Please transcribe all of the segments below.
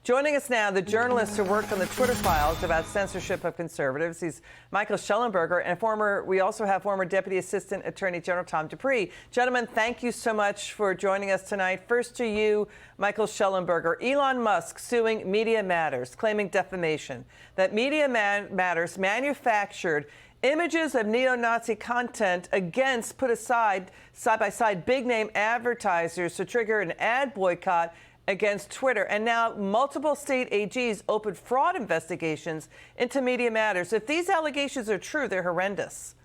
Joining us now, the journalist who worked on the Twitter files about censorship of conservatives. He's Michael Shellenberger, and we also have former Deputy Assistant Attorney General Tom Dupree. Gentlemen, thank you so much for joining us tonight. First to you, Michael Shellenberger. Elon Musk suing Media Matters, claiming defamation, that Media Matters manufactured images of neo-Nazi content against, put aside, side-by-side, big-name advertisers to trigger an ad boycott against Twitter. And now multiple state AGs opened fraud investigations into Media Matters. If these allegations are true, they're horrendous.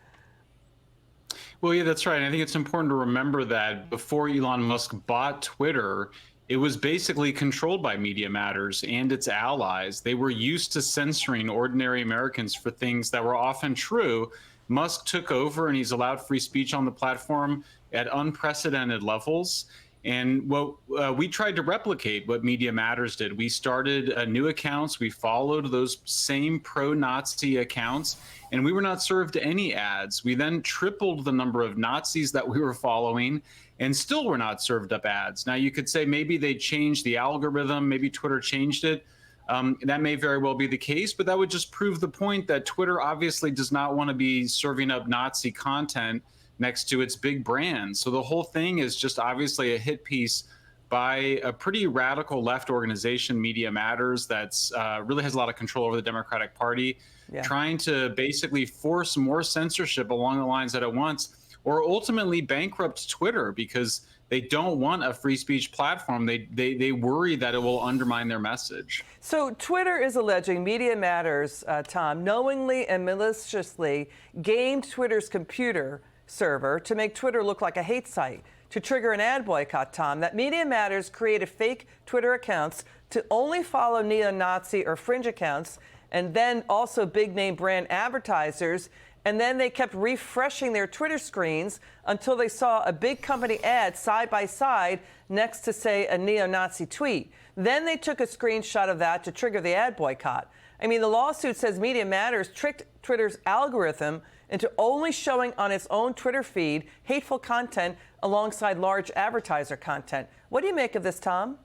Well, yeah, that's right. I think it's important to remember that before Elon Musk bought Twitter, it was basically controlled by Media Matters and its allies. They were used to censoring ordinary Americans for things that were often true. Musk took over and he's allowed free speech on the platform at unprecedented levels. And we tried to replicate what Media Matters did. We started new accounts. We followed those same pro-Nazi accounts, and we were not served any ads. We then tripled the number of Nazis that we were following, and still were not served up ads. Now, you could say maybe they changed the algorithm, maybe Twitter changed it. That may very well be the case, but that would just prove the point that Twitter obviously does not want to be serving up Nazi content next to its big brand. So the whole thing is just obviously a hit piece by a pretty radical left organization, Media Matters, that's really has a lot of control over the Democratic Party, trying to basically force more censorship along the lines that it wants, or ultimately bankrupt Twitter because they don't want a free speech platform. They worry that it will undermine their message. So Twitter is alleging Media Matters, Tom, knowingly and maliciously gamed Twitter's computer server to make Twitter look like a hate site, to trigger an ad boycott, Tom, that Media Matters created fake Twitter accounts to only follow neo-Nazi or fringe accounts, and then also big-name brand advertisers, and then they kept refreshing their Twitter screens until they saw a big company ad side by side next to, say, a neo-Nazi tweet. Then they took a screenshot of that to trigger the ad boycott. I mean, the lawsuit says Media Matters tricked Twitter's algorithm into only showing on its own Twitter feed hateful content alongside large advertiser content. What do you make of this, Tom?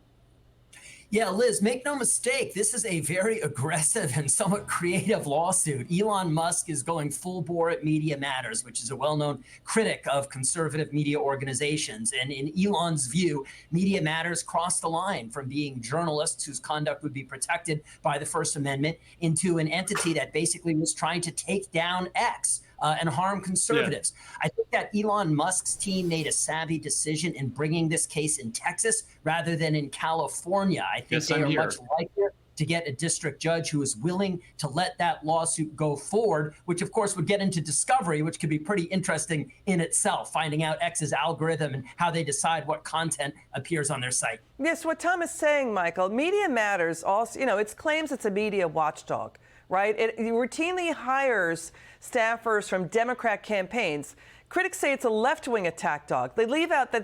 Yeah, Liz, make no mistake, this is a very aggressive and somewhat creative lawsuit. Elon Musk is going full bore at Media Matters, which is a well-known critic of conservative media organizations. And in Elon's view, Media Matters crossed the line from being journalists whose conduct would be protected by the First Amendment into an entity that basically was trying to take down X. And harm conservatives. Yeah. I think that Elon Musk's team made a savvy decision in bringing this case in Texas rather than in California. I think they are much likelier to get a district judge who is willing to let that lawsuit go forward, which of course would get into discovery, which could be pretty interesting in itself, finding out X's algorithm and how they decide what content appears on their site. Yes, what Tom is saying, Michael, Media Matters also, it claims it's a media watchdog. Right? It routinely hires staffers from Democrat campaigns. Critics say it's a left-wing attack dog. They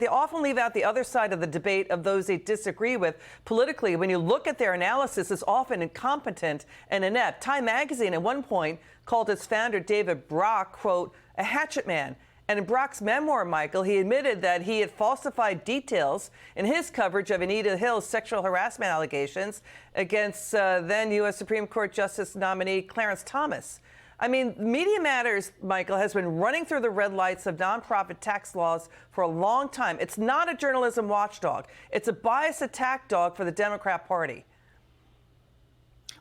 often leave out the other side of the debate of those they disagree with politically. When you look at their analysis, it's often incompetent and inept. Time magazine at one point called its founder, David Brock, quote, a hatchet man. And in Brock's memoir, Michael, he admitted that he had falsified details in his coverage of Anita Hill's sexual harassment allegations against then U.S. Supreme Court Justice nominee Clarence Thomas. I mean, Media Matters, Michael, has been running through the red lights of nonprofit tax laws for a long time. It's not a journalism watchdog. It's a bias attack dog for the Democrat Party.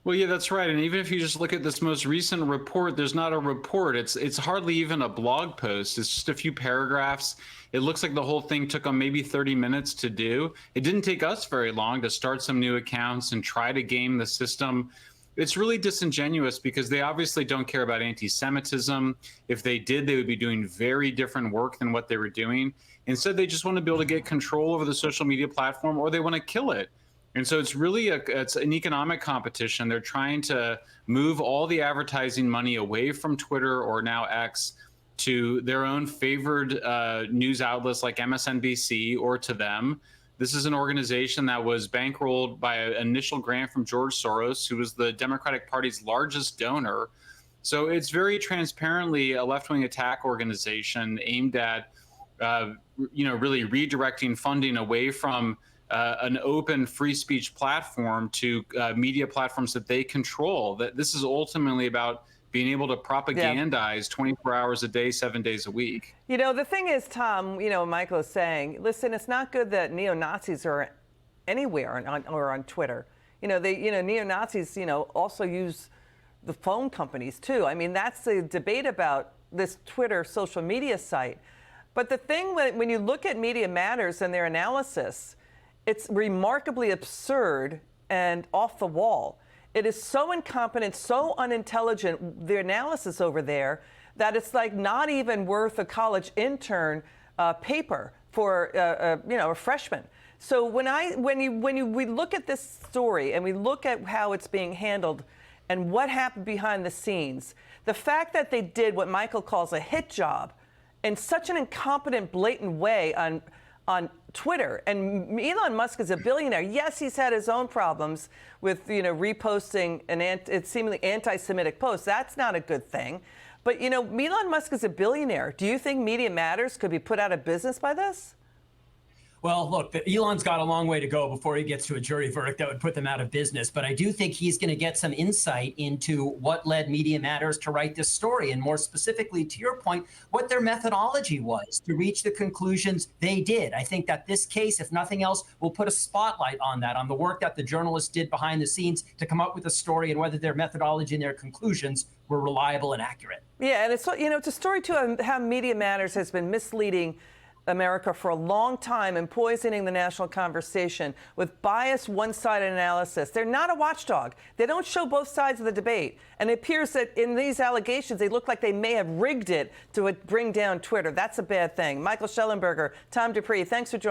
Well, yeah, that's right. And even if you just look at this most recent report, there's not a report. It's hardly even a blog post. It's just a few paragraphs. It looks like the whole thing took them maybe 30 minutes to do. It didn't take us very long to start some new accounts and try to game the system. It's really disingenuous because they obviously don't care about anti-Semitism. If they did, they would be doing very different work than what they were doing. Instead, they just want to be able to get control over the social media platform, or they want to kill it. And so it's really it's an economic competition. They're trying to move all the advertising money away from Twitter, or now X, to their own favored news outlets like MSNBC, or to them. This is an organization that was bankrolled by an initial grant from George Soros, who was the Democratic Party's largest donor. So it's very transparently a left-wing attack organization aimed at, really redirecting funding away from an open free speech platform to media platforms that they control. That this is ultimately about being able to propagandize 24 hours a day, 7 days a week. You know, the thing is, Tom, you know, Michael is saying, listen, it's not good that neo-Nazis are anywhere or on Twitter. You know, neo-Nazis, also use the phone companies too. I mean, that's the debate about this Twitter social media site. But the thing when you look at Media Matters and their analysis, it's remarkably absurd and off the wall. It is so incompetent, so unintelligent, their analysis over there, that it's like not even worth a college intern paper for a freshman. So we look at this story and we look at how it's being handled and what happened behind the scenes, the fact that they did what Michael calls a hit job in such an incompetent, blatant way on Twitter. And Elon Musk is a billionaire. Yes, he's had his own problems with reposting an seemingly anti-Semitic post. That's not a good thing. But Elon Musk is a billionaire. Do you think Media Matters could be put out of business by this? Well, look, Elon's got a long way to go before he gets to a jury verdict that would put them out of business. But I do think he's going to get some insight into what led Media Matters to write this story. And more specifically, to your point, what their methodology was to reach the conclusions they did. I think that this case, if nothing else, will put a spotlight on that, on the work that the journalists did behind the scenes to come up with a story and whether their methodology and their conclusions were reliable and accurate. Yeah, and it's a story, too, of how Media Matters has been misleading America for a long time and poisoning the national conversation with biased, one-sided analysis. They're not a watchdog. They don't show both sides of the debate. And it appears that in these allegations, they look like they may have rigged it to bring down Twitter. That's a bad thing. Michael Shellenberger, Tom Dupree, thanks for joining.